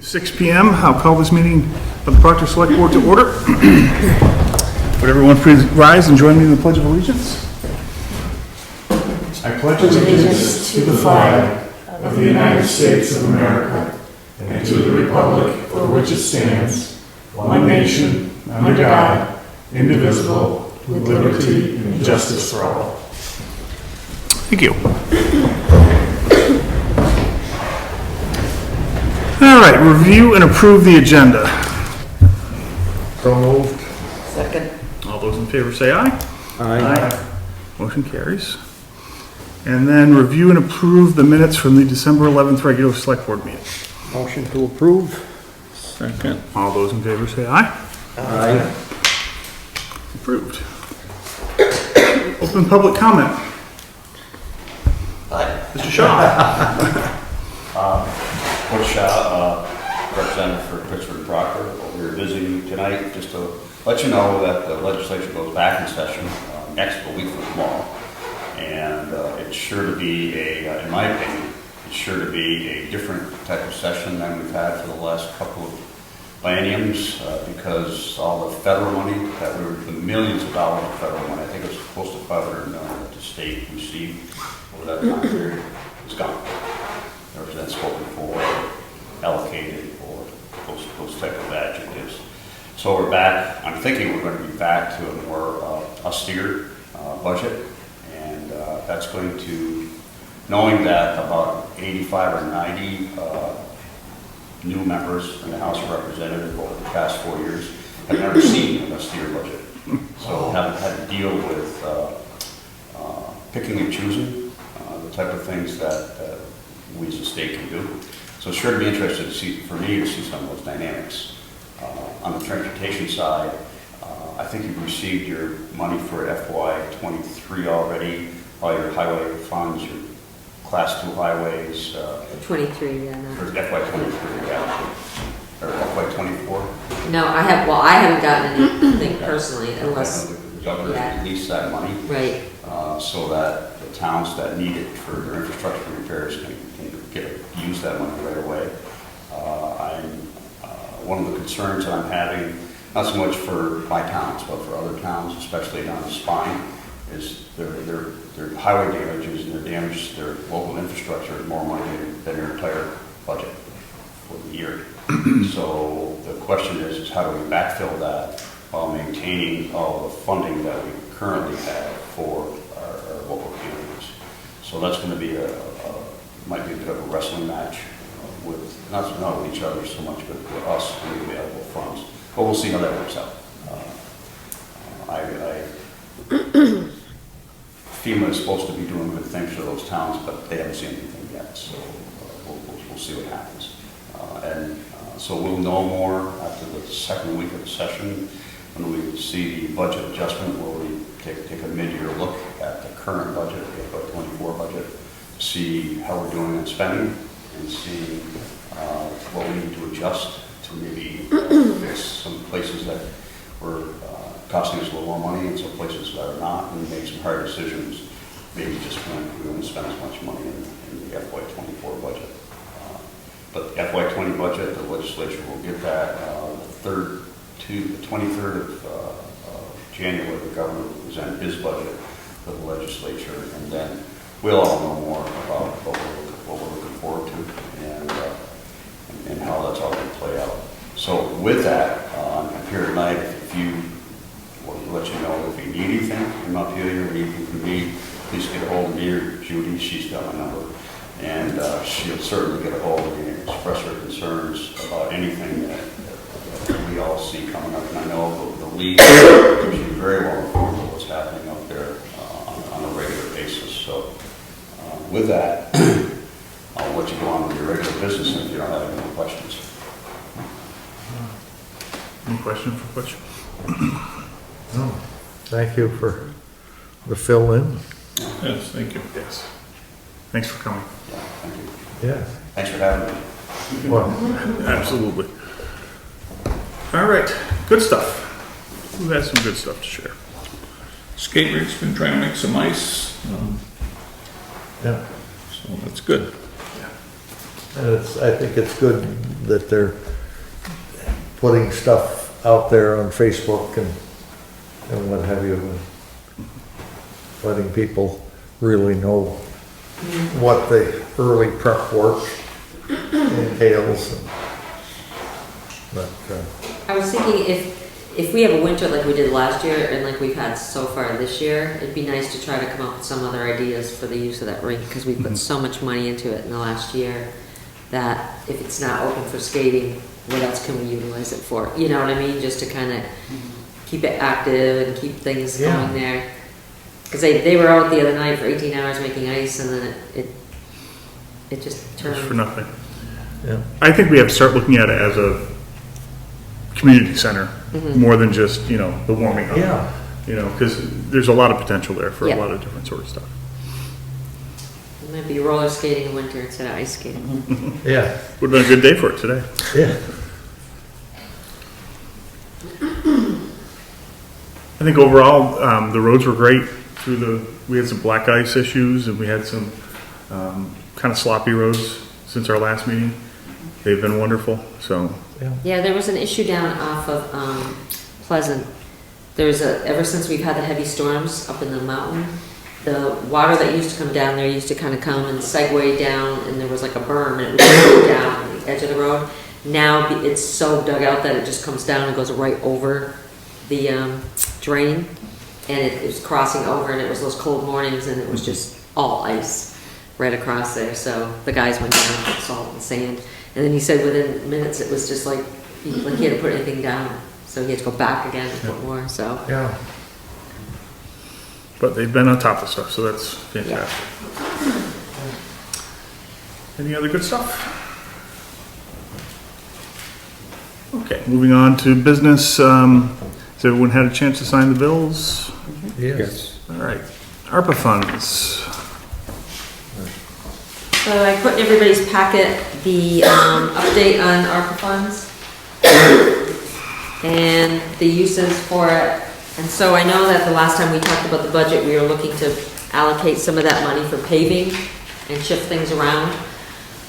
It's 6 p.m. I'll call this meeting of the Proctor Selectboard to order. Would everyone please rise and join me in the Pledge of Allegiance? I pledge allegiance to the flag of the United States of America and to the republic for which it stands, one nation, under God, indivisible, with liberty and justice for all. Thank you. All right, review and approve the agenda. So moved. Second. All those in favor say aye. Aye. Motion carries. And then review and approve the minutes from the December 11th regular select board meeting. Motion to approve. Second. All those in favor say aye. Aye. Approved. Open public comment. Hi. Mr. Shaw. Coach Shaw, representative for Pittsburgh and Proctor. We're visiting tonight just to let you know that the legislature goes back in session next week from tomorrow. And it's sure to be in my opinion, it's sure to be a different type of session than we've had for the last couple of bienniums because all the federal money the millions of dollars of federal money, I think it was close to $500 million that the state received over that time period, is gone. That's spoken for, allocated, or those type of adjectives. So we're back. I'm thinking we're going to be back to a more austere budget, and that's going to, knowing that about 85 or 90 new members in the House of Representatives over the past 4 years have never seen an austere budget, so haven't had to deal with picking and choosing the type of things that we as a state can do. So it's sure to be interested to see, for me, to see some of those dynamics. On the transportation side, I think you've received your money for FY23 already, all your highway funds, your class 2 highways. 23, yeah. No. For FY23, yeah. Or FY24? No, I haven't gotten anything personally, unless, The governor released that money. right. So that the towns that need it for their infrastructure repairs can use that money right away. One of the concerns that I'm having, not so much for my towns, but for other towns, especially down the spine, is their highway damages and their damage to their local infrastructure is more money than their entire budget for the year. So the question is how do we backfill that while maintaining all the funding that we currently have for our local communities. So that's going to be might be a bit of a wrestling match with, not with each other so much, but with us and the available funds. But we'll see how that works out. FEMA is supposed to be doing good things for those towns, but they haven't seen anything yet, so we'll see what happens. So we'll know more after the second week of the session when we see the budget adjustment, where we take a mid-year look at the current budget, the FY24 budget, to see how we're doing on spending and see what we need to adjust to maybe fix some places that were costing us a little more money and some places that are not, and make some hard decisions. Maybe just when we don't spend as much money in the FY24 budget. But the FY20 budget, the legislature will get that the 23rd of January. The governor will present his budget to the legislature, and then we'll all know more about what we're looking forward to and how that's all going to play out. So with that, I'm here tonight. If you want to let you know if you need anything from up here or anything from me, please get a hold of me or Judy. She's got my number. And she'll certainly get a hold of me and express her concerns about anything that we all see coming up. And I know the league is very well informed of what's happening up there on a regular basis. So with that, I'll let you go on with your regular business if you don't have any questions. Any question for Butch? No. Thank you for the fill-in. Yes, thank you. Yes. Thanks for coming. Yeah, thank you. Yeah. Thanks for having me. Well, Absolutely. All right, good stuff. Who has some good stuff to share? Skate rink's been trying to make some ice, yeah. so that's good. And I think it's good that they're putting stuff out there on Facebook and what have you, and letting people really know what the early prep work entails. But, I was thinking if we have a winter like we did last year and like we've had so far this year, it'd be nice to try to come up with some other ideas for the use of that rink, because we put so much money into it in the last year that if it's not open for skating, what else can we utilize it for? You know what I mean? Just to kind of keep it active and keep things going there. Because they were out the other night for 18 hours making ice, and then it just turned. Just for nothing. yeah. I think we have to start looking at it as a community center, more than just, the warming up. Yeah. Because there's a lot of potential there for Yeah. a lot of different sort of stuff. It might be roller skating in winter instead of ice skating. Yeah, Would have been a good day for it today. yeah. I think overall, the roads were great we had some black ice issues, and we had some kind of sloppy roads since our last meeting. They've been wonderful, so. Yeah, there was an issue down off of Pleasant. Ever since we've had the heavy storms up in the mountain, the water that used to come down there used to kind of come and segue down, and there was like a berm, and it would go down the edge of the road. Now it's so dug out that it just comes down and goes right over the drain, and it was crossing over, and it was those cold mornings, and it was just all ice right across there. So the guys went down and put salt and sand, and then he said within minutes it was just like he had to put anything down, so he had to go back again and put more. So Yeah. But they've been on top of stuff, so that's fantastic. Any other good stuff? Okay, moving on to business. Has everyone had a chance to sign the bills? Yes. All right. ARPA funds. So I put in everybody's packet the update on ARPA funds and the uses for it. And so I know that the last time we talked about the budget, we were looking to allocate some of that money for paving and shift things around.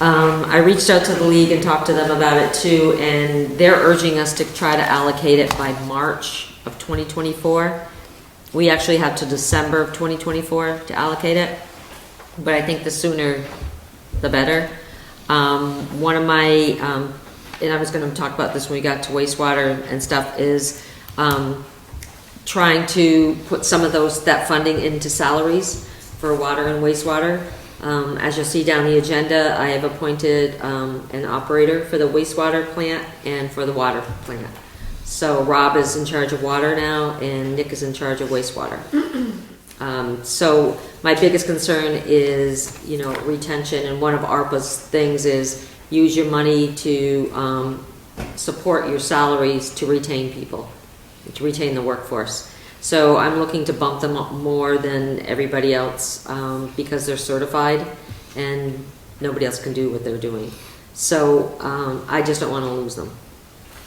I reached out to the league and talked to them about it too, and they're urging us to try to allocate it by March of 2024. We actually have to December of 2024 to allocate it, but I think the sooner the better. One of my, and I was going to talk about this when we got to wastewater and stuff, is trying to put some of that funding into salaries for water and wastewater. As you'll see down the agenda, I have appointed an operator for the wastewater plant and for the water plant. So Rob is in charge of water now, and Nick is in charge of wastewater. So my biggest concern is, retention, and one of ARPA's things is use your money to support your salaries to retain people, to retain the workforce. So I'm looking to bump them up more than everybody else because they're certified and nobody else can do what they're doing. So I just don't want to lose them.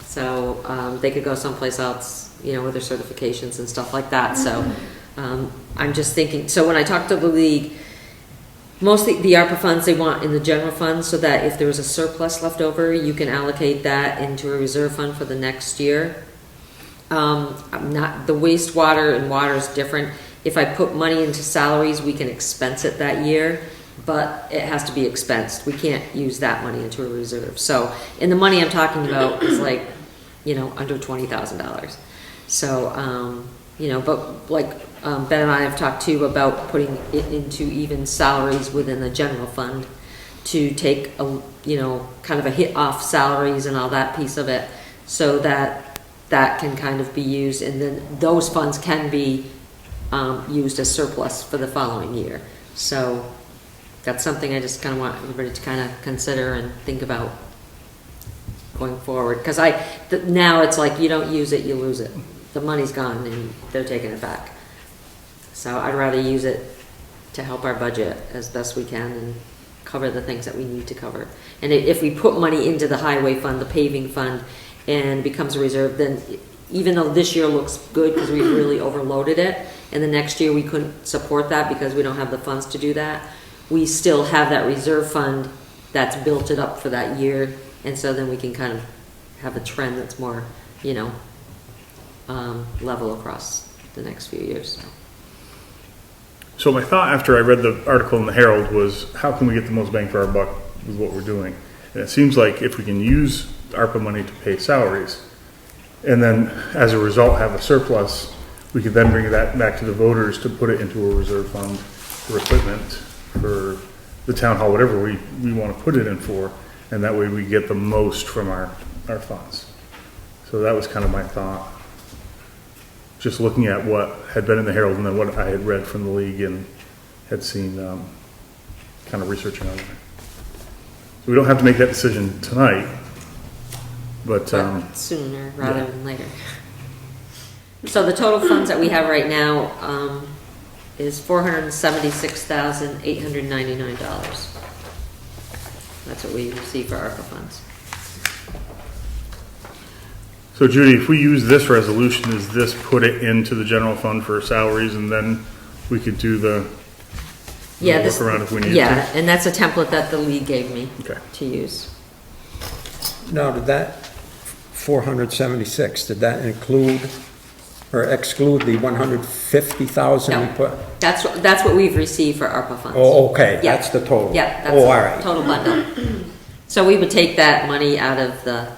So they could go someplace else, with their certifications and stuff like that. So I'm just thinking, so when I talk to the league, mostly the ARPA funds they want in the general fund, so that if there was a surplus left over, you can allocate that into a reserve fund for the next year. The wastewater and water is different. If I put money into salaries, we can expense it that year, but it has to be expensed. We can't use that money into a reserve. So, and the money I'm talking about is like, under $20,000. So, but like Ben and I have talked too about putting it into even salaries within the general fund to take a, kind of a hit off salaries and all that piece of it, so that can kind of be used, and then those funds can be used as surplus for the following year. So that's something I just kind of want everybody to kind of consider and think about going forward. Because now it's like you don't use it, you lose it. The money's gone and they're taking it back. So I'd rather use it to help our budget as best we can and cover the things that we need to cover. And if we put money into the highway fund, the paving fund, and becomes a reserve, then even though this year looks good because we really overloaded it, and the next year we couldn't support that because we don't have the funds to do that, we still have that reserve fund that's built it up for that year, and so then we can kind of have a trend that's more, level across the next few years. So my thought after I read the article in the Herald was, how can we get the most bang for our buck with what we're doing? And it seems like if we can use ARPA money to pay salaries, and then as a result have a surplus, we could then bring that back to the voters to put it into a reserve fund for equipment, for the town hall, whatever we want to put it in for, and that way we get the most from our funds. So that was kind of my thought. Just looking at what had been in the Herald and then what I had read from the league and had seen, kind of researching on it. So we don't have to make that decision tonight, but Sooner rather than later. So the total funds that we have right now, is $476,899. That's what we receive for ARPA funds. so Judy, if we use this resolution, is this put it into the general fund for salaries and then we could do the workaround if we need to? Yeah, and that's a template that the league gave me Okay. to use. Now, did that 476, did that include or exclude the 150,000 we No. put? That's what we've received for ARPA funds. Oh, okay, Yeah. that's the total. Yeah, that's Oh, all the right. total bundle. So we would take that money out of the,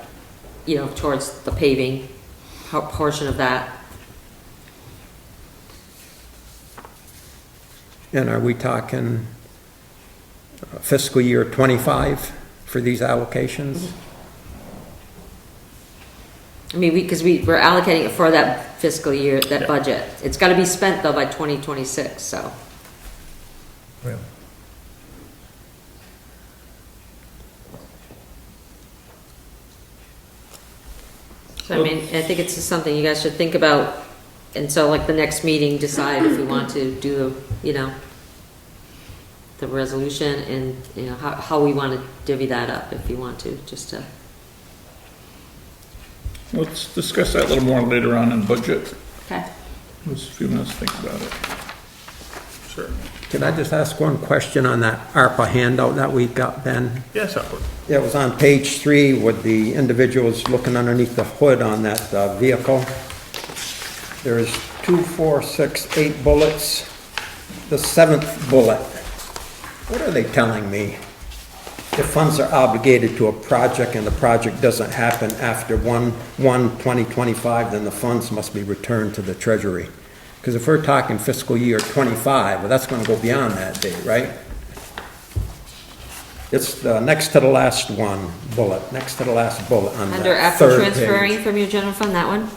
towards the paving portion of that. And are we talking fiscal year 25 for these allocations? I mean, because we're allocating it for that fiscal year, that Yeah. budget. It's got to be spent though by 2026, so. Well, So I mean, I think it's just something you guys should think about. And so like the next meeting, decide if we want to do, the resolution and, how we want to divvy that up if you want to, just to. Let's discuss that a little more later on in budget. Okay. Just a few minutes to think about it. Sure. Can I just ask one question on that ARPA handout that we got, Ben? Yes, Albert. It was on page 3 with the individuals looking underneath the hood on that vehicle. There's 2, 4, 6, 8 bullets. The 7th bullet, what are they telling me? If funds are obligated to a project and the project doesn't happen after 1/1/2025, then the funds must be returned to the treasury. Because if we're talking fiscal year 25, well, that's going to go beyond that date, right? It's the next to the last bullet on Under that after third transferring page. from your general fund, that one?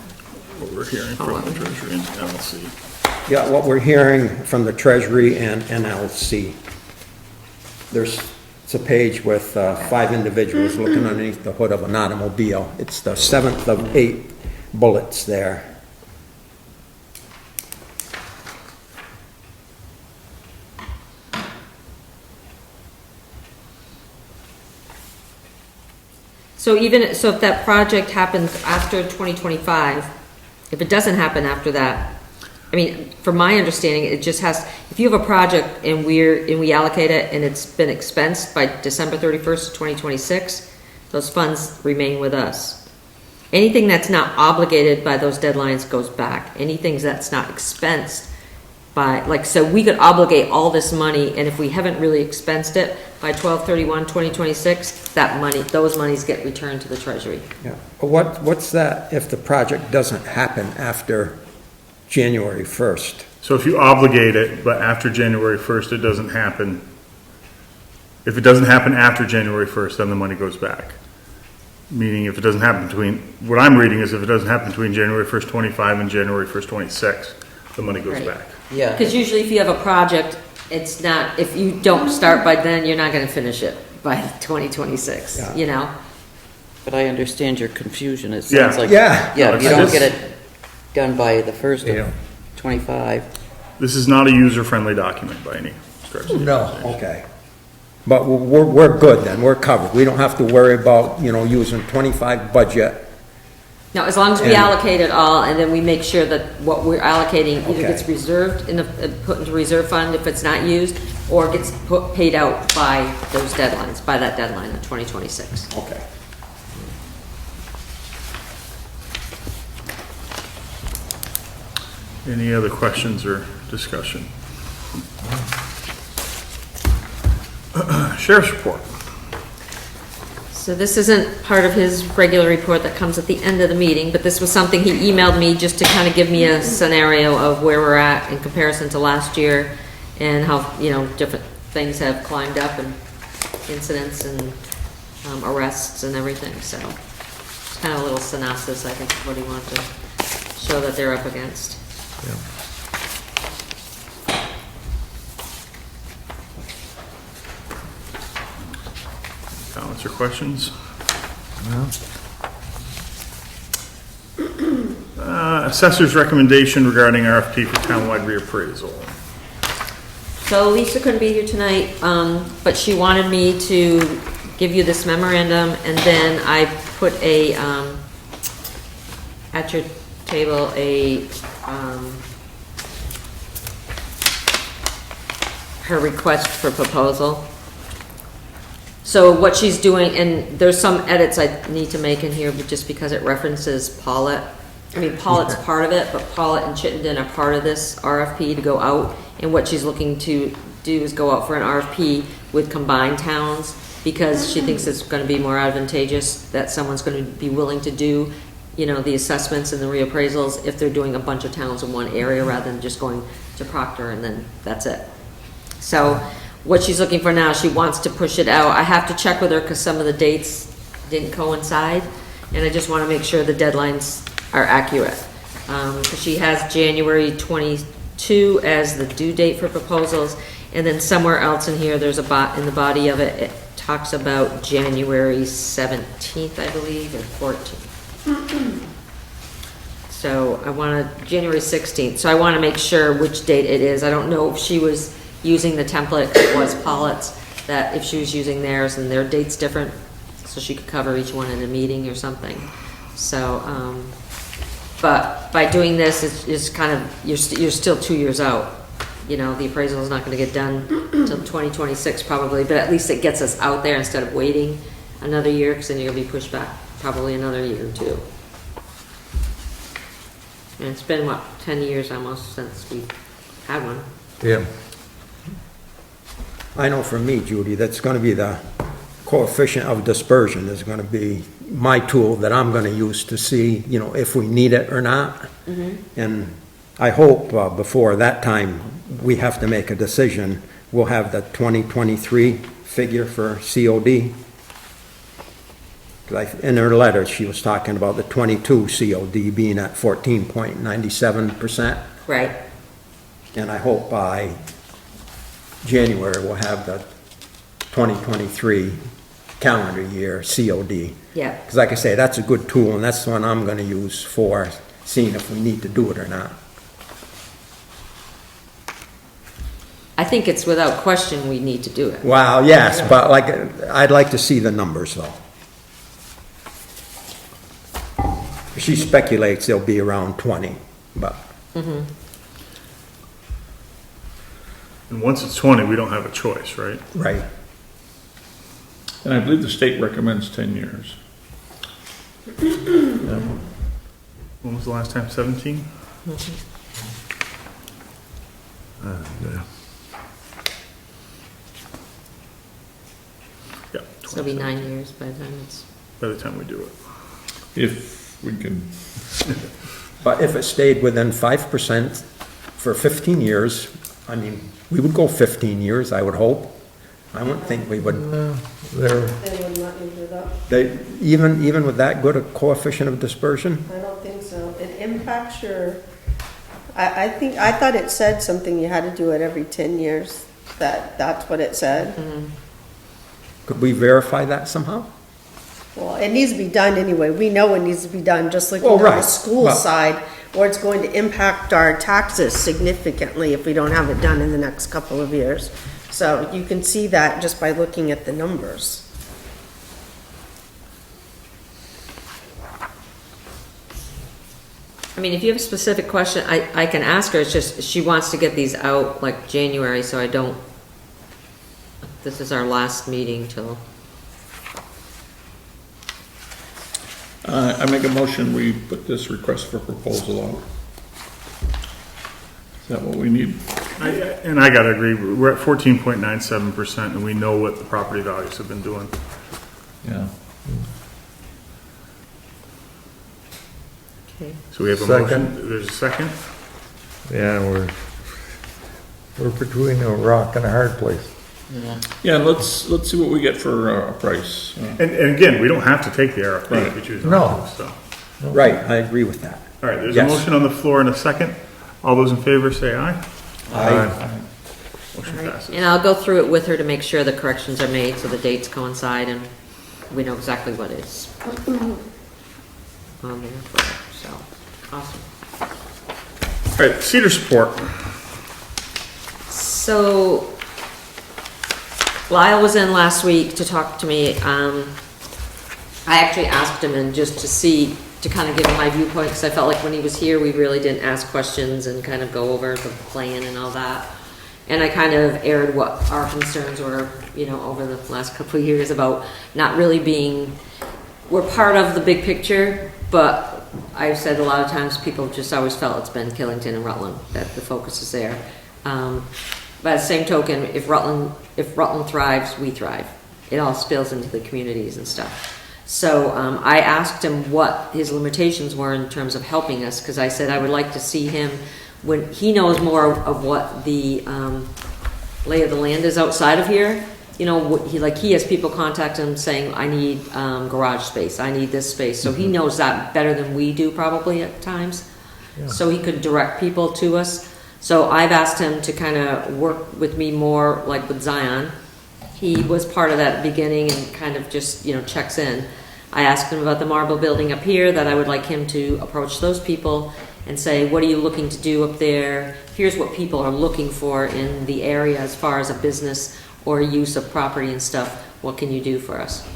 What we're hearing from the Treasury and LLC. Yeah, what we're hearing from the Treasury and NLC. It's a page with 5 individuals looking underneath the hood of an automobile. It's the 7th of 8 bullets there. So if that project happens after 2025, if it doesn't happen after that, I mean, from my understanding, it just has, if you have a project and we allocate it and it's been expensed by December 31st of 2026, those funds remain with us. Anything that's not obligated by those deadlines goes back. Anything that's not expensed by, so we could obligate all this money, and if we haven't really expensed it by 12/31/2026, those monies get returned to the treasury. Yeah. What's that if the project doesn't happen after January 1st? So if you obligate it, but after January 1st, it doesn't happen. If it doesn't happen after January 1st, then the money goes back. Meaning if it doesn't happen what I'm reading is if it doesn't happen between January 1st, 25 and January 1st, 26, the money goes Right. back. Yeah, Because usually if you have a project, it's not, if you don't start by then, you're not gonna finish it by 2026, Yeah. but I understand your confusion. It Yeah. sounds like, Yeah. yeah, No, if you it's don't just- get it done by the first Yeah. of 25. This is not a user-friendly document by any stretch. of the no, imagination. Okay. But we're good then, we're covered. We don't have to worry about, using 25 budget No, as long as we And- allocate it all, and then we make sure that what we're allocating either Okay. gets reserved put into reserve fund if it's not used, or gets paid out by those deadlines, by that deadline of 2026. Okay. Any other questions or discussion? Sheriff's report. So this isn't part of his regular report that comes at the end of the meeting, but this was something he emailed me just to kind of give me a scenario of where we're at in comparison to last year, and how, you know, different things have climbed up, and incidents and arrests and everything. So it's kind of a little synopsis, I think, of what he wanted to show that they're up against. Comments or questions? Assessor's recommendation regarding RFP for townwide reappraisal. So Lisa couldn't be here tonight, but she wanted me to give you this memorandum, and then I put a, at your table, her request for proposal. So what she's doing, and there's some edits I need to make in here, but just because it references Paulette. I mean, Paulette's part of it, but Paulette and Chittenden are part of this RFP to go out. And what she's looking to do is go out for an RFP with combined towns, because she thinks it's gonna be more advantageous that someone's gonna be willing to do, you know, the assessments and the reappraisals if they're doing a bunch of towns in one area rather than just going to Proctor and then that's it. So what she's looking for now, she wants to push it out. I have to check with her because some of the dates didn't coincide, and I just want to make sure the deadlines are accurate. Because she has January 22 as the due date for proposals, and then somewhere else in here, there's in the body of it, it talks about January 17th, I believe, or 14th. So I want to, January 16th, so I want to make sure which date it is. I don't know if she was using the template that was Paulette's, that if she was using theirs and their date's different, so she could cover each one in a meeting or something. So, but by doing this, it's kind of, you're still 2 years out. You know, the appraisal is not going to get done until 2026 probably, but at least it gets us out there instead of waiting another year, because then you're going to be pushed back probably another year or two. And it's been, what, 10 years almost since we had one. Yeah. I know for me, Judy, that's going to be the coefficient of dispersion is going to be my tool that I'm going to use to see, you know, if we need it or not. And I hope before that time we have to make a decision, we'll have the 2023 figure for COD. 'Cause in her letter, she was talking about the 22 COD being at 14.97%. Right. And I hope by January, we'll have the 2023 calendar year COD. Yeah. Because like I say, that's a good tool, and that's the one I'm gonna use for seeing if we need to do it or not. I think it's without question we need to do it. Well, yes, but like, I'd like to see the numbers though. She speculates they'll be around 20, but And once it's 20, we don't have a choice, right? right. And I believe the state recommends 10 years. When was the last time, 17? Yeah. So it'll be 9 years by the time it's, By the time we do it. If we can, But if it stayed within 5% for 15 years, I mean, we would go 15 years, I would hope. I wouldn't think we would. They're, They would not use it up. They, even with that good a coefficient of dispersion? I don't think so. It impacts your, I thought it said something, you had to do it every 10 years. That's what it said. Could we verify that somehow? Well, it needs to be done anyway. We know it needs to be done, just like Well, on the right. school Well- side, where it's going to impact our taxes significantly if we don't have it done in the next couple of years. So you can see that just by looking at the numbers. I mean, if you have a specific question, I can ask her, it's just, she wants to get these out like January, so I don't, this is our last meeting till, I make a motion, we put this request for proposal out. Is that what we need? And I gotta agree, we're at 14.97% and we know what the property values have been doing. Yeah. okay. So we have a Second. motion, there's a second? Yeah, we're between a rock and a hard place. Yeah. Yeah, let's see what we get for a price. And again, we don't have to take the RFP if we choose not No. to, so. Right, I agree with that. All right, there's a Yes. motion on the floor and a second. All those in favor say aye. Aye. Motion passes. And I'll go through it with her to make sure the corrections are made, so the dates coincide and we know exactly what is on there for it, so, awesome. All right, CEDAR support. So, Lyle was in last week to talk to me. I actually asked him and just to see, to kind of give him my viewpoint, because I felt like when he was here, we really didn't ask questions and kind of go over the plan and all that. And I kind of aired what our concerns were, you know, over the last couple of years about not really being, we're part of the big picture, but I've said a lot of times people just always felt it's been Killington and Rutland, that the focus is there. By the same token, if Rutland thrives, we thrive. It all spills into the communities and stuff. So I asked him what his limitations were in terms of helping us, because I said I would like to see him when he knows more of what the lay of the land is outside of here. You know, he has people contact him saying, I need garage space, I need this space. So he knows that better than we do probably at times. Yeah. So he could direct people to us. So I've asked him to kind of work with me more like with Zion. He was part of that beginning and kind of just, you know, checks in. I asked him about the marble building up here, that I would like him to approach those people and say, what are you looking to do up there? Here's what people are looking for in the area as far as a business or use of property and stuff. What can you do for us?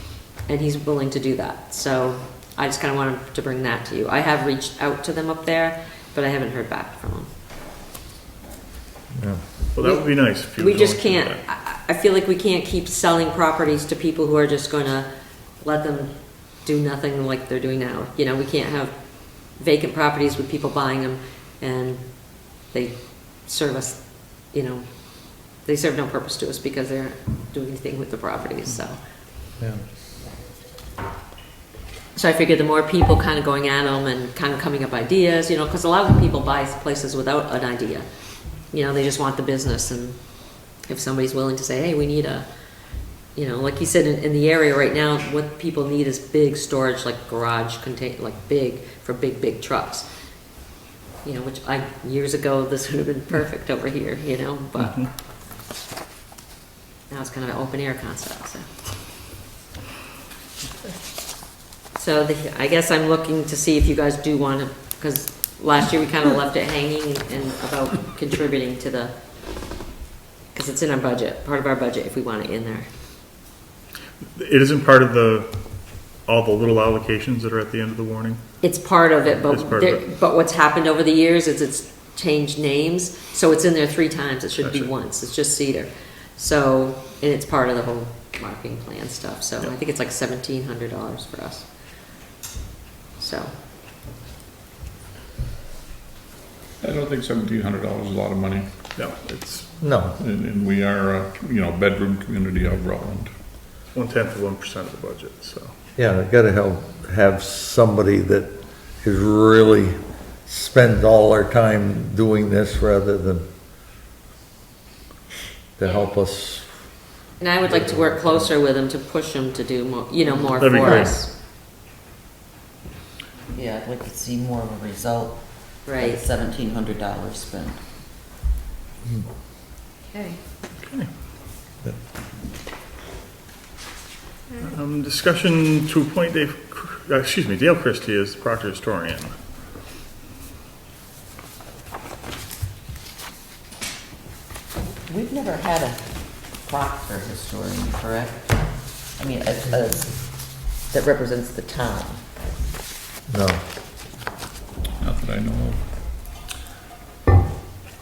And he's willing to do that. So I just kind of wanted to bring that to you. I have reached out to them up there, but I haven't heard back from them. Yeah. Well, that would be nice if you. We would just go into can't, that. I feel like we can't keep selling properties to people who are just gonna let them do nothing like they're doing now. You know, we can't have vacant properties with people buying them and they serve us, you know, they serve no purpose to us because they're not doing anything with the properties, so. Yeah. So I figured the more people kind of going at them and kind of coming up ideas, you know, because a lot of people buy places without an idea. You know, they just want the business, and if somebody's willing to say, hey, we need a, you know, like you said, in the area right now, what people need is big storage, like garage contain, like big, for big trucks. You know, which years ago, this would have been perfect over here, you know, but now it's kind of an open air concept, so. So I guess I'm looking to see if you guys do want to, because last year we kind of left it hanging and about contributing to the, because it's in our budget, part of our budget if we want it in there. It isn't part of all the little allocations that are at the end of the warning? It's part of it, It's part of it. but what's happened over the years is it's changed names, so it's in there 3 times, it should be Gotcha. once, it's just CEDAR. So, and it's part of the whole marketing plan stuff, so Yeah. I think it's like $1,700 for us. So, I don't think $1,700 is a lot of money, No, it's No, and we are a, you know, bedroom community of Rutland. 0.1% of the budget, so. yeah, I gotta have somebody that is really spends all their time doing this rather than to help us. and I would like to work closer with them to push them to do more, you know, more That'd be for great. us. Yeah, I'd like to see more of a result. Right. $1,700 spent. Okay. Discussion to appoint Dale Christie as Proctor Historian. We've never had a Proctor Historian, correct? I mean, that represents the town. No, Not that I know of.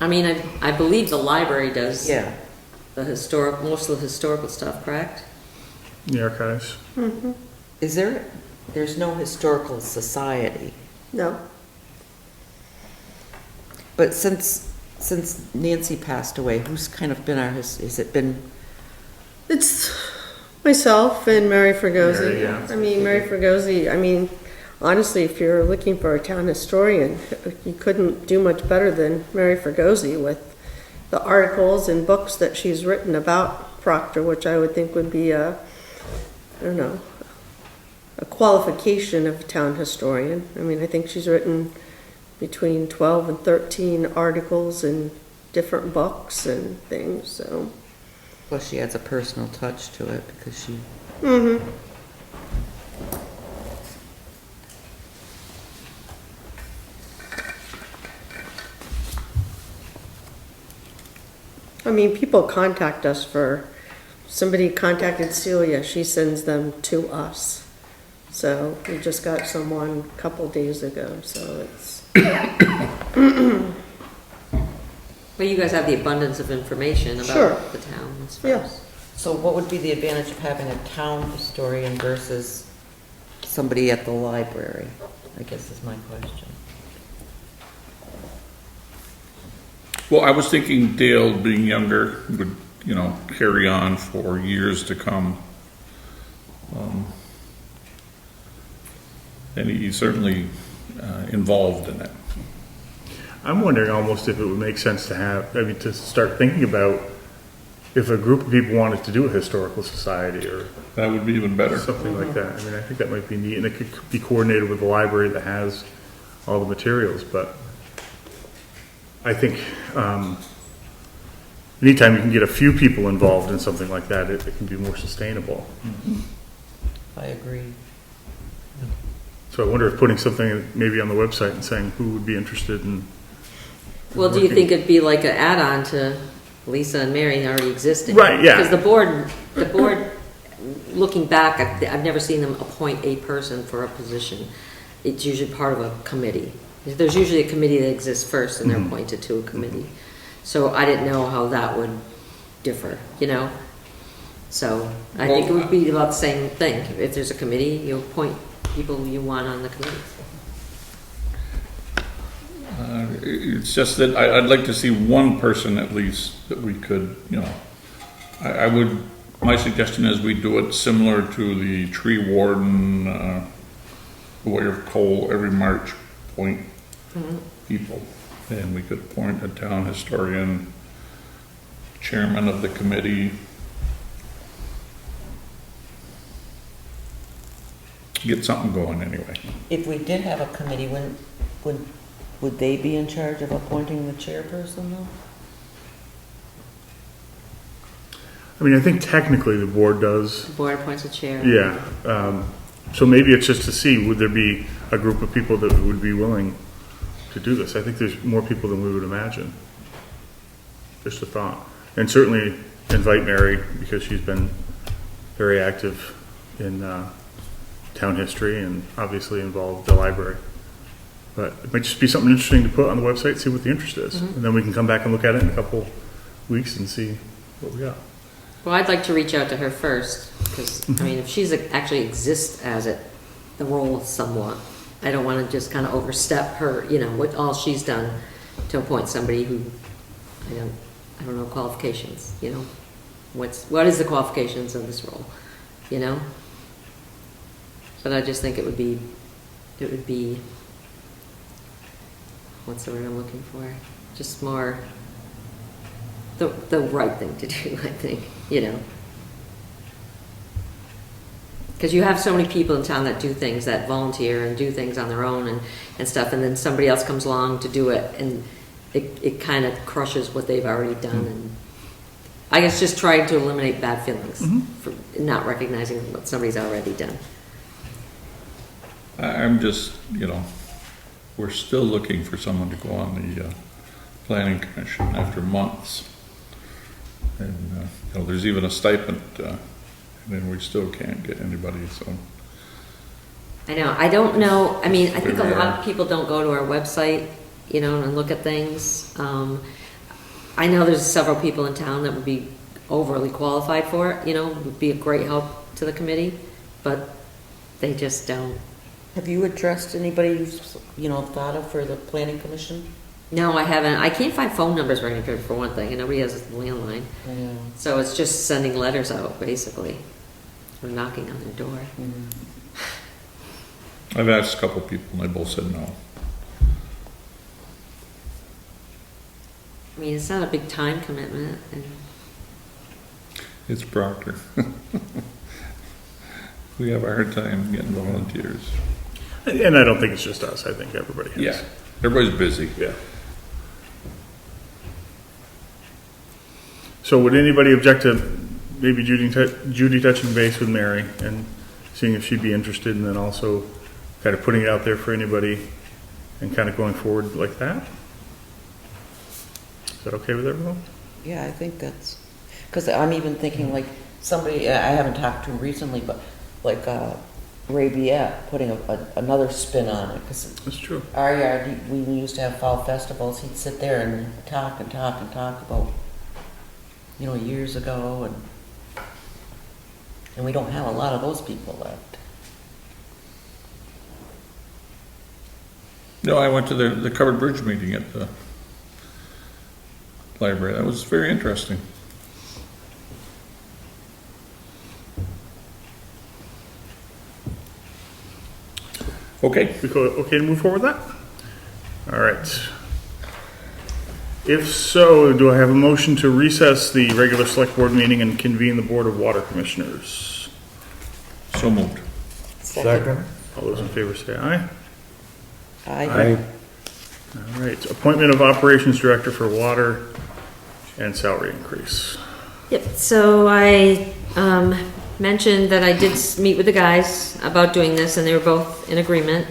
I mean, I believe the library does. Yeah. Most of the historical stuff, correct? The archives. There's no historical society, No, but since Nancy passed away, who's kind of been has it been? it's myself and Mary Fregosi. Mary, yeah. I mean, Mary Fregosi, I mean, honestly, if you're looking for a town historian, you couldn't do much better than Mary Fregosi with the articles and books that she's written about Proctor, which I would think would be I don't know, a qualification of a town historian. I mean, I think she's written between 12 and 13 articles in different books and things, so. Plus, she adds a personal touch to it because she. I mean, people contact us somebody contacted Celia, she sends them to us. So we just got someone a couple days ago, so it's. Well, you guys have the abundance of information Sure. about the town as far Yeah. as. So, what would be the advantage of having a town historian versus somebody at the library? I guess is my question. Well, I was thinking Dale, being younger, would, carry on for years to come. And he's certainly involved in it. I'm wondering almost if it would make sense to start thinking about if a group of people wanted to do a historical society or That would be even better. something like that. I mean, I think that might be neat, and it could be coordinated with the library that has all the materials, but I think anytime you can get a few people involved in something like that, it can be more sustainable. I agree. So I wonder if putting something maybe on the website and saying who would be interested in. Well, do you think it'd be like an add-on to Lisa and Mary already existing? Right, yeah. Because the board, looking back, I've never seen them appoint a person for a position. It's usually part of a committee. There's usually a committee that exists first and they're appointed to a committee. So I didn't know how that would differ, So I think it would be about the same thing. If there's a committee, you appoint people you want on the committee. It's just that I'd like to see one person at least that we could, my suggestion is we do it similar to the tree warden, Warrior of Coal, every March appoint people. And we could appoint a town historian, chairman of the committee. Get something going anyway. If we did have a committee, would they be in charge of appointing the chairperson though? I mean, I think technically the board does. The board appoints a chair. Yeah. So maybe it's just to see, would there be a group of people that would be willing to do this? I think there's more people than we would imagine. Just a thought. And certainly invite Mary, because she's been very active in town history and obviously involved the library. But it might just be something interesting to put on the website, see what the interest is. And then we can come back and look at it in a couple weeks and see what we got. Well, I'd like to reach out to her first, because, I mean, if she's actually exists as the role somewhat, I don't want to just kind of overstep her, what all she's done to appoint somebody who, I don't know qualifications, what is the qualifications of this role, But I just think it would be, what's the word I'm looking for? Just more the right thing to do, I think, Because you have so many people in town that do things, that volunteer and do things on their own and stuff, and then somebody else comes along to do it, and it kind of crushes what they've already done. And I guess just trying to eliminate bad feelings for not recognizing what somebody's already done. I'm just, we're still looking for someone to go on the planning commission after months. And, there's even a stipend, and then we still can't get anybody, so. I know, I don't know, I mean, I think a lot of people don't go to our website, you know, and look at things. I know there's several people in town that would be overly qualified for it, you know, would be a great help to the committee, but they just don't. Have you addressed anybody you've, you know, thought of for the planning commission? No, I haven't. I can't find phone numbers right here for one thing, and nobody has a landline. Yeah. So it's just sending letters out, basically, or knocking on their door. I've asked a couple people and they both said no. I mean, it's not a big time commitment, and It's Proctor. We have a hard time getting volunteers. And I don't think it's just us, I think everybody has. Yeah, everybody's busy. Yeah. So would anybody object to maybe Judy touching base with Mary and seeing if she'd be interested, and then also kind of putting it out there for anybody and kind of going forward like that? Is that okay with everyone? Yeah, I think that's, because I'm even thinking like somebody, I haven't talked to recently, but like Ray Biette putting another spin on it. Because That's true. our yard, we used to have fall festivals, he'd sit there and talk about, you know, years ago, and we don't have a lot of those people left. No, I went to the covered bridge meeting at the library. That was very interesting. Okay. Okay to move forward with that? All right. If so, do I have a motion to recess the regular select board meeting and convene the Board of Water Commissioners? So moved. Second. All those in favor say aye. I All right. Appointment of Operations Director for Water and salary increase. Yep, so I mentioned that I did meet with the guys about doing this, and they were both in agreement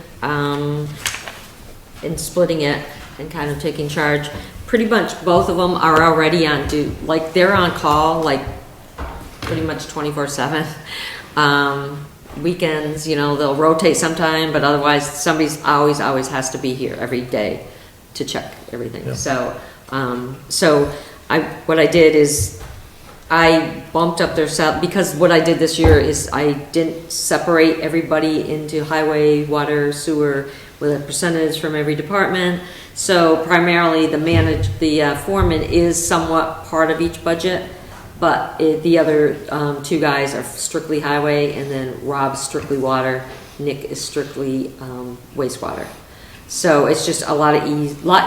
in splitting it and kind of taking charge. Pretty much both of them are already on like they're on call, like pretty much 24/7. Weekends, you know, they'll rotate sometime, but otherwise somebody's always has to be here every day to check everything. Yeah. So what I did is I bumped up their salary, because what I did this year is I didn't separate everybody into highway, water, sewer with a percentage from every department. So primarily the foreman is somewhat part of each budget, but the other two guys are strictly highway, and then Rob's strictly water, Nick is strictly wastewater. So it's just a lot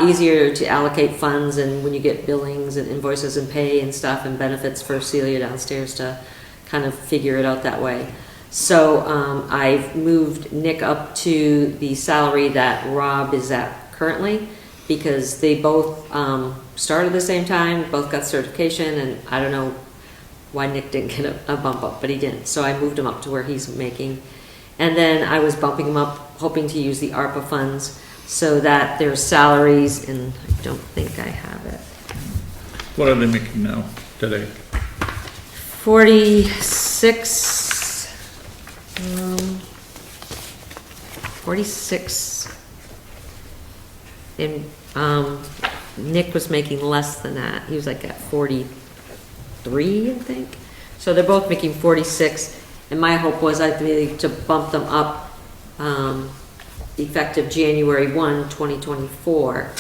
easier to allocate funds, and when you get billings and invoices and pay and stuff and benefits for Celia downstairs, to kind of figure it out that way. So I've moved Nick up to the salary that Rob is at currently, because they both started at the same time, both got certification, and I don't know why Nick didn't get a bump up, but he didn't. So I moved him up to where he's making. And then I was bumping him up, hoping to use the ARPA funds so that their salaries, and I don't think I have it. What are they making now, today? 46, 46, and Nick was making less than that. He was like at 43, I think. So they're both making 46, and my hope was to bump them up effective January 1, 2024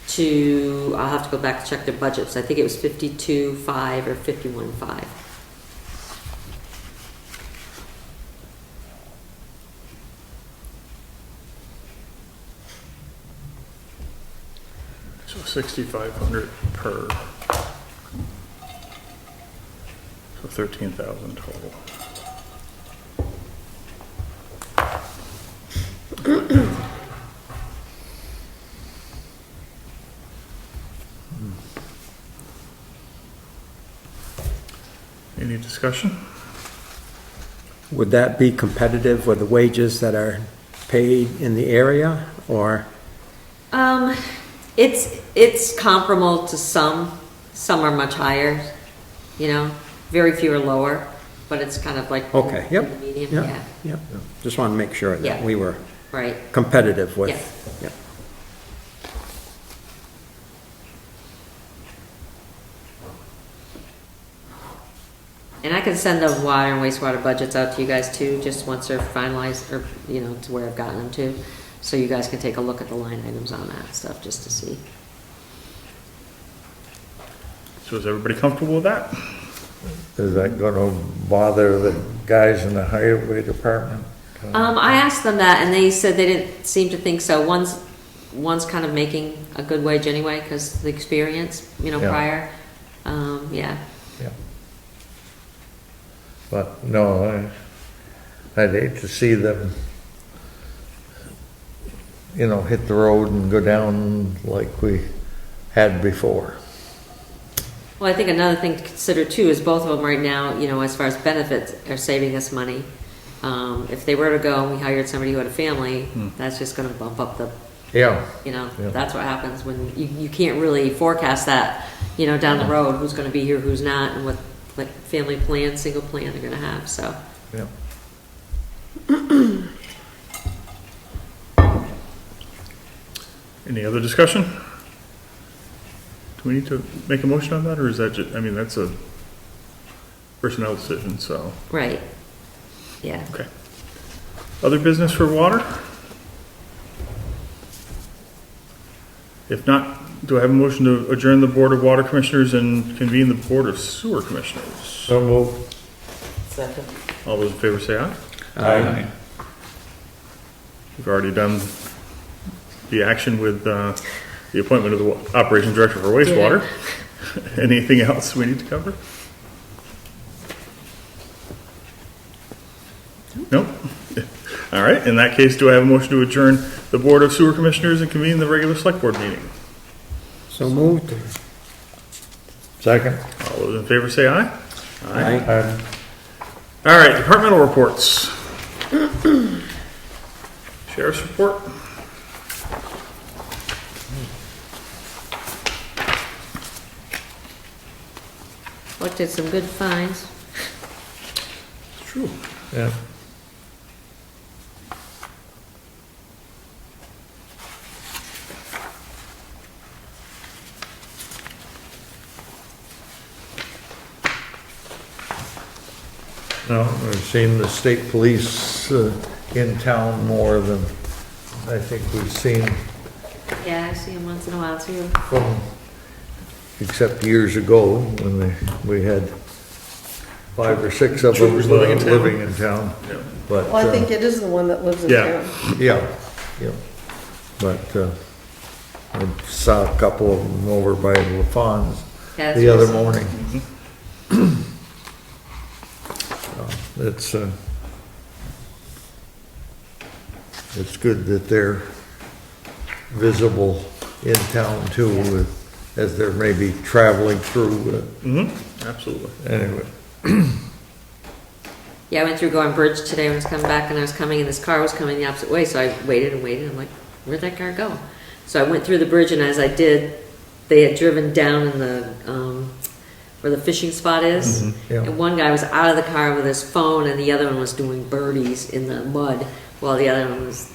to, I'll have to go back to check their budgets. I think it was 52.5 or 51.5. So 6,500 per. So 13,000 total. Any discussion? Would that be competitive with the wages that are paid in the area, or? It's comparable to some. Some are much higher, you know, very few are lower. but it's kind of like. Okay, yep, in the medium, yeah, yeah. Just want to make sure that Yeah. we were right. competitive with, Yeah. yeah. And I can send the water and wastewater budgets out to you guys too, just once they're finalized, or, you know, to where I've gotten them to. So you guys can take a look at the line items on that stuff, just to see. So is everybody comfortable with that? Is that gonna bother the guys in the highway department? I asked them that, and they said they didn't seem to think so. One's kind of making a good wage anyway, because the experience, you know, Yeah. prior. Yeah. Yeah. But no, I'd hate to see them, you know, hit the road and go down like we had before. Well, I think another thing to consider too is both of them right now, you know, as far as benefits, are saving us money. If they were to go and we hired somebody who had a family, that's just gonna bump up the, Yeah, you know, Yeah. that's what happens when you can't really forecast that, you know, down the road, who's gonna be here, who's not, and what, like, family plan, single plan they're gonna have, so. yeah. Any other discussion? Do we need to make a motion on that, or is that just, I mean, that's a personnel decision, so, Right. Yeah. okay. Other business for water? If not, do I have a motion to adjourn the Board of Water Commissioners and convene the Board of Sewer Commissioners? So move. Second. All those in favor say aye. Aye. We've already done the action with the appointment of the Operations Director for wastewater. Anything else we need to cover? Nope. All right, in that case, do I have a motion to adjourn the Board of Sewer Commissioners and convene the regular Selectboard meeting? So moved. Second. All those in favor say aye. Aye. All right, departmental reports. Sheriff's report. Looked at some good finds. It's true. Yeah. No, we've seen the state police in town more than I think we've seen Yeah, I see them once in a while too. from, except years ago when we had 5 or 6 of them Troopers living in town. living in town. Yeah. But, Well, I think it is the one that lives in Yeah. town. yeah, yeah. But I saw a couple of them over by LaFawn's Yeah, that's the what I other saw. morning. It's good that they're visible in town too, as they're maybe traveling through, Absolutely. anyway. Yeah, I went through Going Bridge today when I was coming back, and I was coming, and this car was coming the opposite way, so I waited and waited. I'm like, where'd that car go? So I went through the bridge, and as I did, they had driven down in the, where the fishing spot is. Yeah. And one guy was out of the car with his phone, and the other one was doing birdies in the mud, while the other one was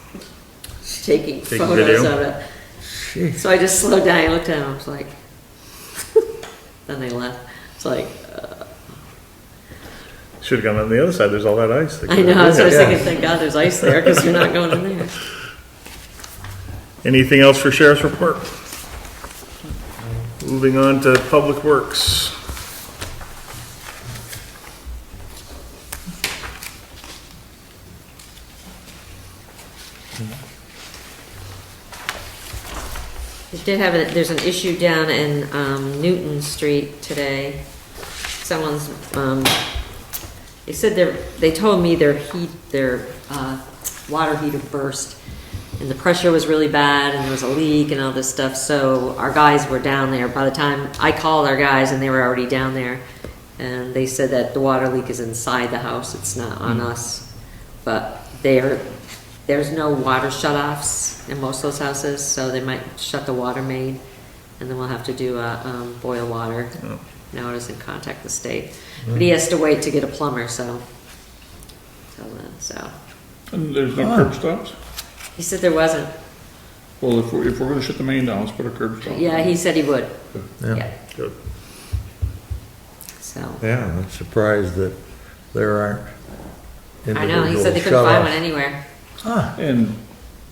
taking photos video? of it. Jeez. So I just slowed down, I looked at him, I was like, then they left. It's like, Should've gone on the other side, there's all that ice. I know, that's what I was Yeah. thinking, thank God there's ice there, because you're not going in there. Anything else for Sheriff's report? Moving on to Public Works. We did have there's an issue down in Newton Street today. Someone's, they said they told me their water heater burst, and the pressure was really bad, and there was a leak and all this stuff, so our guys were down there. By the time I called our guys, and they were already down there, and they said that the water leak is inside the house, it's not on us. But there's no water shutoffs in most of those houses, so they might shut the water main, and then we'll have to do boil water. notice and contact the state. But he has to wait to get a plumber, so. Till then, so. And there's no curb stops? He said there wasn't. Well, if we're gonna shut the main down, let's put a curb stop. Yeah, he said he would. Yeah. Yeah, Good. so. Yeah, I'm surprised that there aren't I know, he said they individual couldn't find one shut-offs. anywhere. And,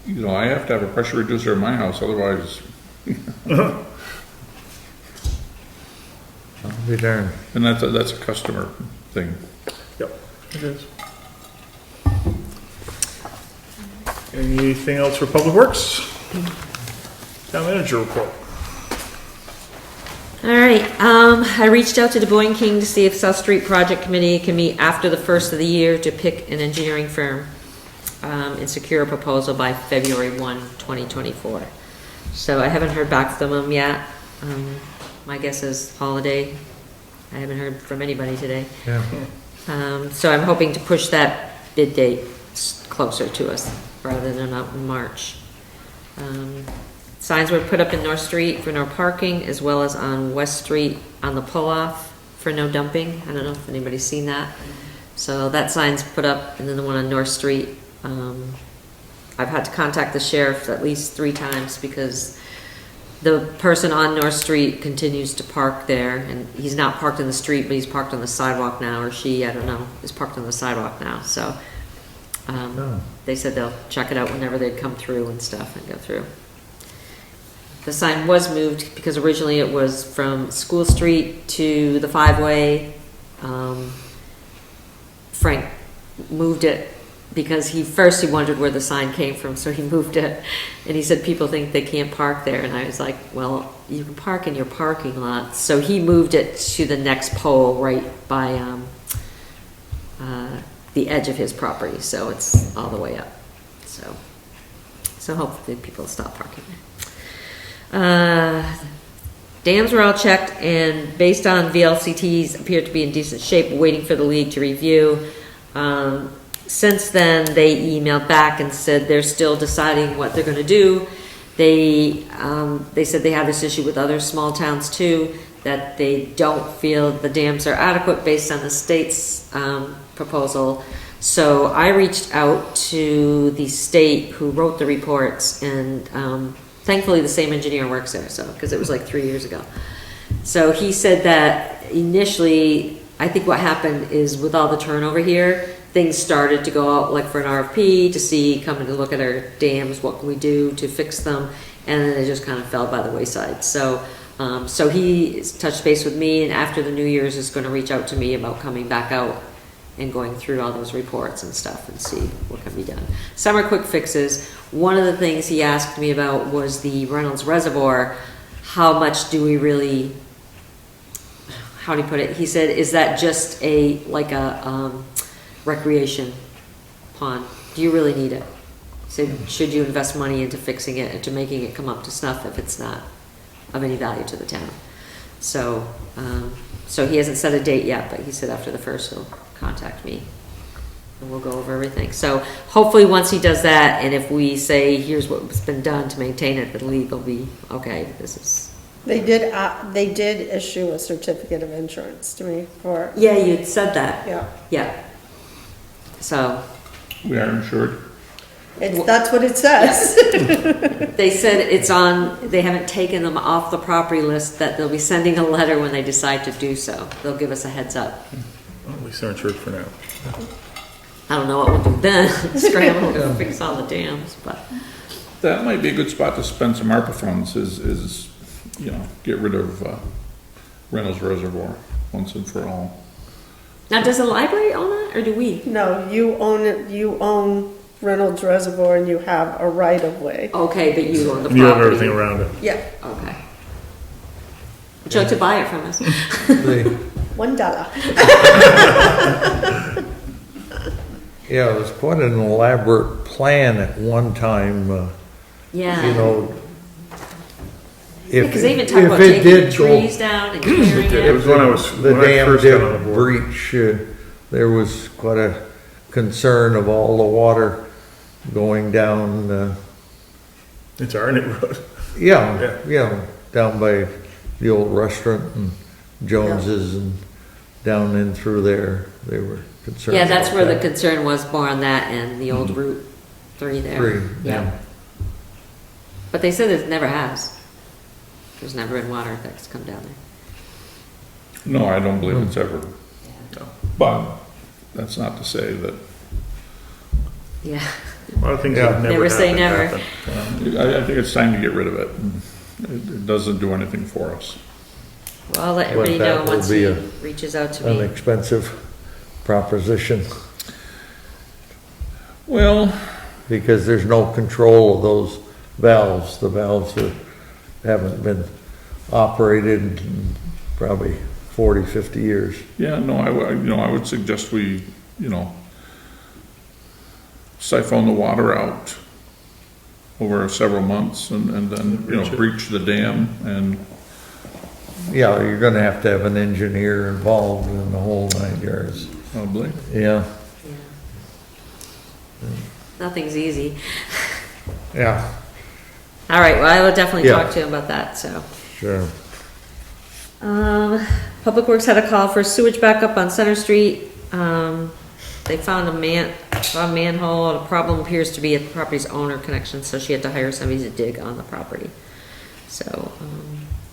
you know, I have to have a pressure reducer in my house, otherwise, I'll be darned. and that's a customer thing. Yep, it is. Anything else for Public Works? Town manager report. All right, I reached out to Du Bois King to see if South Street Project Committee can meet after the first of the year to pick an engineering firm and secure a proposal by February 1, 2024. So I haven't heard back from them yet. My guess is holiday. I haven't heard from anybody today. Yeah. So I'm hoping to push that bid date closer to us rather than out in March. Signs were put up in North Street for no parking, as well as on West Street on the pull-off for no dumping. I don't know if anybody's seen that. So that sign's put up, and then the one on North Street. I've had to contact the sheriff at least 3 times because the person on North Street continues to park there, and he's not parked in the street, but he's parked on the sidewalk now, or she, I don't know, is parked on the sidewalk now. So they said they'll check it out whenever they come through and stuff and go through. The sign was moved because originally it was from School Street to the 5-way. Frank moved it because he wondered where the sign came from, so he moved it. And he said people think they can't park there, and I was like, well, you can park in your parking lot. So he moved it to the next pole right by the edge of his property, so it's all the way up. So hopefully people stop parking there. Dams were all checked, and based on VLCTs appeared to be in decent shape, waiting for the league to review. Since then, they emailed back and said they're still deciding what they're going to do. They said they have this issue with other small towns too, that they don't feel the dams are adequate based on the state's proposal. So I reached out to the state who wrote the reports, and thankfully the same engineer works there, so because it was like 3 years ago. So he said that initially, I think what happened is with all the turnover here, things started to go out like for an RFP to see, coming to look at our dams, what can we do to fix them, and then it just kind of fell by the wayside. So so he touched base with me, and after the New Year's is going to reach out to me about coming back out and going through all those reports and stuff and see what can be done. Some are quick fixes. One of the things he asked me about was the Reynolds Reservoir. How much do we really, how do you put it? He said, is that just a recreation pond? Do you really need it? He said, should you invest money into fixing it and to making it come up to snuff if it's not of any value to the town? So, so he hasn't set a date yet, but he said after the first he'll contact me and we'll go over everything. So hopefully once he does that, and if we say here's what's been done to maintain it, the league will be okay. This is. They did issue a certificate of insurance to me for. Yeah, you said that. Yeah. Yeah. So. We are insured. That's what it says. They said it's on, they haven't taken them off the property list, that they'll be sending a letter when they decide to do so. They'll give us a heads up. Well, at least they're insured for now. I don't know what we'll do then, scramble to fix all the dams, but. That might be a good spot to spend some ARPA funds is, you know, get rid of Reynolds Reservoir once and for all. Now, does the library own it, or do we? No, you own it, you own Reynolds Reservoir and you have a right of way. Okay, but you own the property. You have everything around it. Yeah. Okay. Would you like to buy it from us? $1. Yeah, it was quite an elaborate plan at one time, Yeah. you know. Because they even talk about if it taking did trees down and clearing It was it. when I was, The when I dam first got on the did board. breach, there was quite a concern of all the water going down, It's Arnett Road. yeah, down by the old restaurant and Joneses and down in through there, they were concerned. Yeah, that's about where the that. concern was more on that and the old Route 3 there. 3, yeah. But they said it never has. There's never been water that's come down there. No, I don't believe it's ever, but that's not to say that, Yeah, A lot of things Yeah. that never Never say happened never. happen. I think it's time to get rid of it. It doesn't do anything for us. well, I'll let Well, everybody that know will once be he a- reaches out to An me. expensive proposition, Well, because there's no control of those valves. The valves haven't been operated in probably 40, 50 years. yeah, no, I would suggest we, siphon the water out over several months and then, breach the dam and, Yeah, you're gonna have to have an engineer involved in the whole 9 yards. probably. Yeah, Nothing's easy. yeah, All right, well, I will definitely Yeah. talk to him about that, so. sure. Public Works had a call for sewage backup on Center Street. They found a manhole. The problem appears to be at the property's owner connection, so she had to hire somebody to dig on the property. So,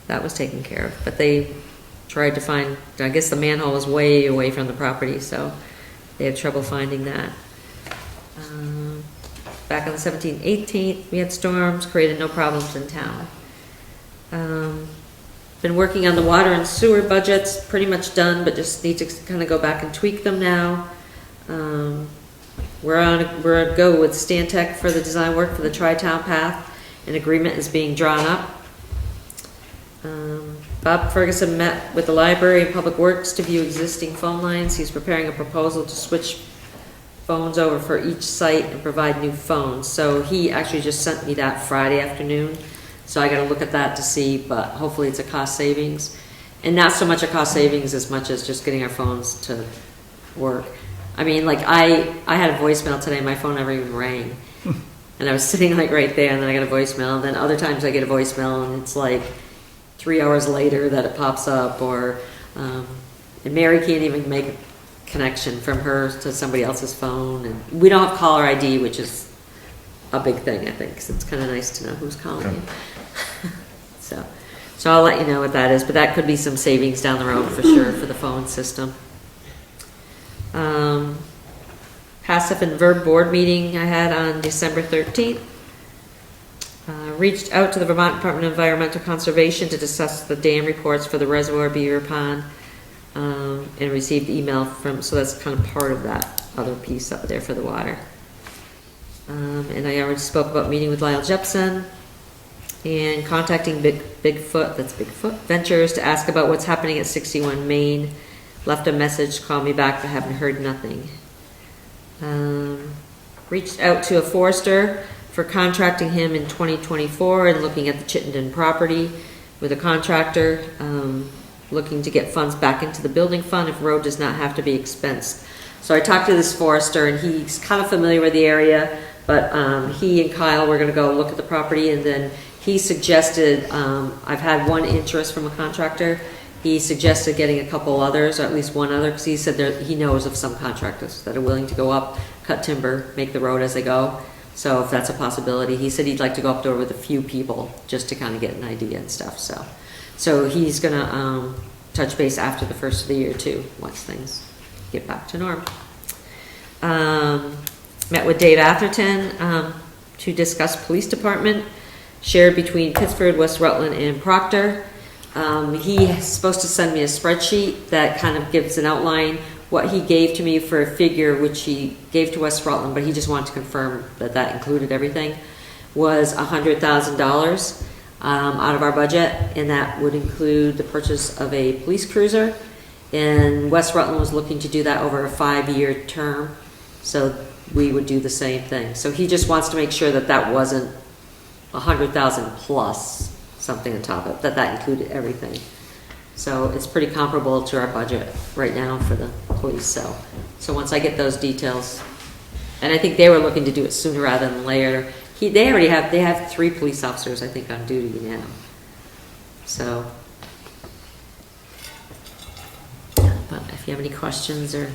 that was taken care of, but they tried to find, I guess the manhole was way away from the property, so they had trouble finding that. Back on the 17th, 18th, we had storms, created no problems in town. Been working on the water and sewer budgets, pretty much done, but just need to kind of go back and tweak them now. We're a go with Stantec for the design work for the Tri-Town Path. An agreement is being drawn up. Bob Ferguson met with the library and Public Works to view existing phone lines. He's preparing a proposal to switch phones over for each site and provide new phones. So he actually just sent me that Friday afternoon. So I gotta look at that to see, but hopefully it's a cost savings. And not so much a cost savings as much as just getting our phones to work. I mean, like I had a voicemail today, my phone never even rang. And I was sitting like right there and then I got a voicemail. And then other times I get a voicemail and it's like 3 hours later that it pops up or, and Mary can't even make a connection from hers to somebody else's phone. And we don't have caller ID, which is a big thing, I think, 'cause it's kind of nice to know who's calling you. So I'll let you know what that is, but that could be some savings down the road for sure for the phone system. Passive and verb board meeting I had on December 13th. Reached out to the Vermont Department of Environmental Conservation to discuss the dam reports for the reservoir beaver pond, and received email from, so that's kind of part of that other piece up there for the water. And I already spoke about meeting with Lyle Jepson and contacting Bigfoot Ventures to ask about what's happening at 61 Main. Left a message, called me back, but haven't heard nothing. Reached out to a forester for contracting him in 2024 and looking at the Chittenden property with a contractor, looking to get funds back into the building fund if road does not have to be expensed. So I talked to this forester and he's kind of familiar with the area, but he and Kyle were going to go look at the property, and then he suggested, I've had one interest from a contractor. He suggested getting a couple others, or at least one other, because he said he knows of some contractors that are willing to go up, cut timber, make the road as they go. So if that's a possibility, he said he'd like to go up there with a few people just to kind of get an idea and stuff. So he's gonna touch base after the first of the year too, once things get back to norm. Met with Dave Atherton to discuss police department shared between Pittsford, West Rutland, and Proctor. He's supposed to send me a spreadsheet that kind of gives an outline. What he gave to me for a figure, which he gave to West Rutland, but he just wanted to confirm that that included everything, was $100,000 out of our budget, and that would include the purchase of a police cruiser. And West Rutland was looking to do that over a 5-year term, so we would do the same thing. So he just wants to make sure that that wasn't 100,000 plus something on top of it, that included everything. So it's pretty comparable to our budget right now for the police. So once I get those details, and I think they were looking to do it sooner rather than later. They have 3 police officers I think on duty now. So if you have any questions or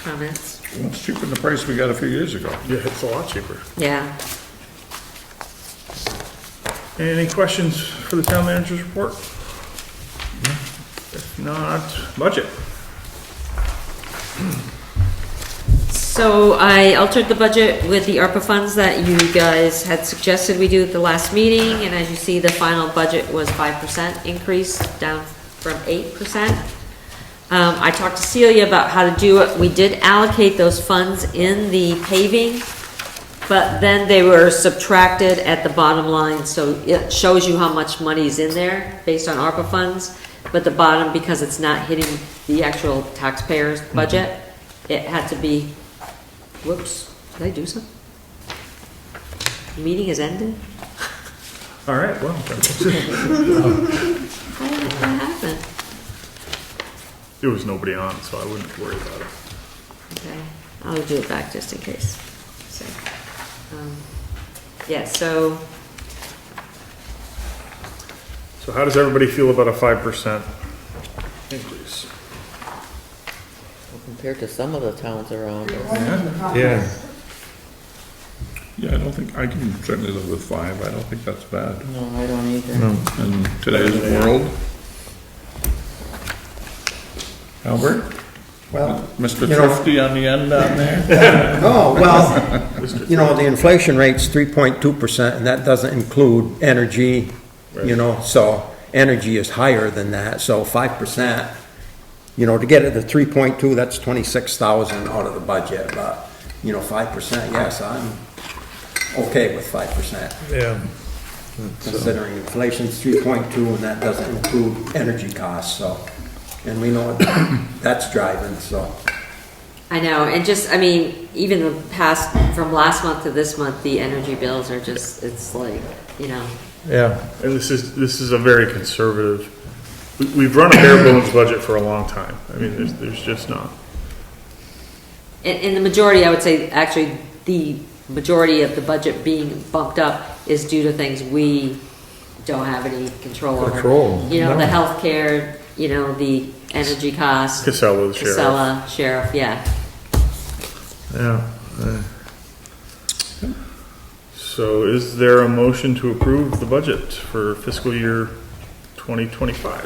comments. Well, it's cheaper than the price we got a few years ago. Yeah, it's a lot cheaper. Yeah. Any questions for the town manager's report? If not, budget. So I altered the budget with the ARPA funds that you guys had suggested we do at the last meeting, and as you see, the final budget was 5% increase, down from 8%. I talked to Celia about how to do it. We did allocate those funds in the paving, but then they were subtracted at the bottom line, so it shows you how much money's in there based on ARPA funds, but the bottom, because it's not hitting the actual taxpayer's budget, it had to be, whoops, did I do something? The meeting has ended? All right, well, How did that happen? there was nobody on, so I wouldn't worry about it. Okay, I'll do it back just in case. So, yeah, so, So how does everybody feel about a 5% increase? Compared to some of the towns around us. Yeah. Yeah, I don't think, I can certainly live with 5. I don't think that's bad. No, I don't either. In today's world. Albert? Well, Mr. you know- Thrifty on the end down there? oh, well, you know, the inflation rate's 3.2%, and that doesn't include energy, you know, so energy is higher than that, so 5%, you know, to get it to 3.2, that's 26,000 out of the budget, but, you know, 5%, yes, I'm okay with 5%, Yeah. considering inflation's 3.2, and that doesn't include energy costs, so, and we know that's driving, so. I know, and just, I mean, even the past, from last month to this month, the energy bills are just, it's like, you know, Yeah. And this is a very conservative, we've run a bare bones budget for a long time. I mean, there's just not. in the majority, I would say, actually, the majority of the budget being bumped up is due to things we don't have any control over. You know, the healthcare, you know, the energy costs. Casella, the sheriff. Casella, sheriff, yeah. Yeah. So is there a motion to approve the budget for fiscal year 2025?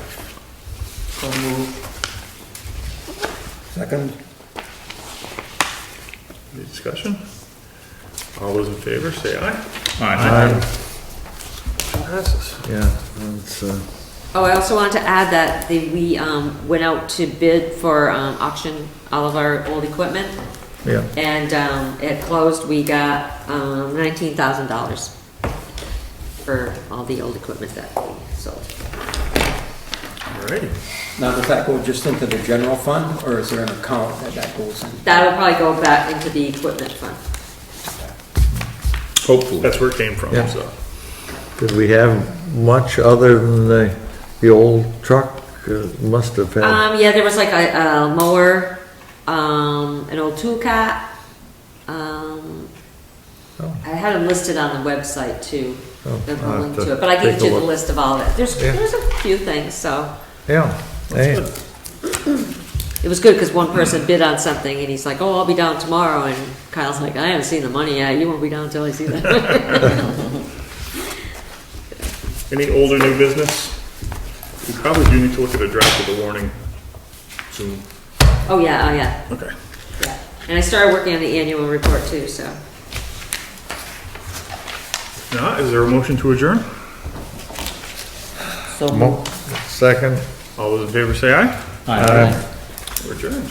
Second? Any discussion? All those in favor, say aye. Aye. Passes. Yeah, it's, Oh, I also wanted to add that we went out to bid for auction all of our old equipment, yeah. and it closed. We got $19,000 for all the old equipment that we sold. Alrighty. Now, does that go just into the general fund, or is there an account that goes in? That'll probably go back into the equipment fund. Hopefully. That's where it came from, Yeah. so. Did we have much other than the old truck? Must have had. Yeah, there was like a mower, an old tool cat. I had them listed on the website too. Oh, The I'll have link to to it, but I can take get a you the look. list of all of it. There's Yeah. a few things, so. Yeah. Hey, It was good because one person bid on something and he's like, "Oh, I'll be down tomorrow," and Kyle's like, "I haven't seen the money yet. You won't be down until I see that." Any old or new business? We probably do need to look at a draft of the warning soon. Oh yeah. Okay. Yeah. And I started working on the annual report too, so. If not, is there a motion to adjourn? So second. All those in favor say aye. Aye. We're adjourned.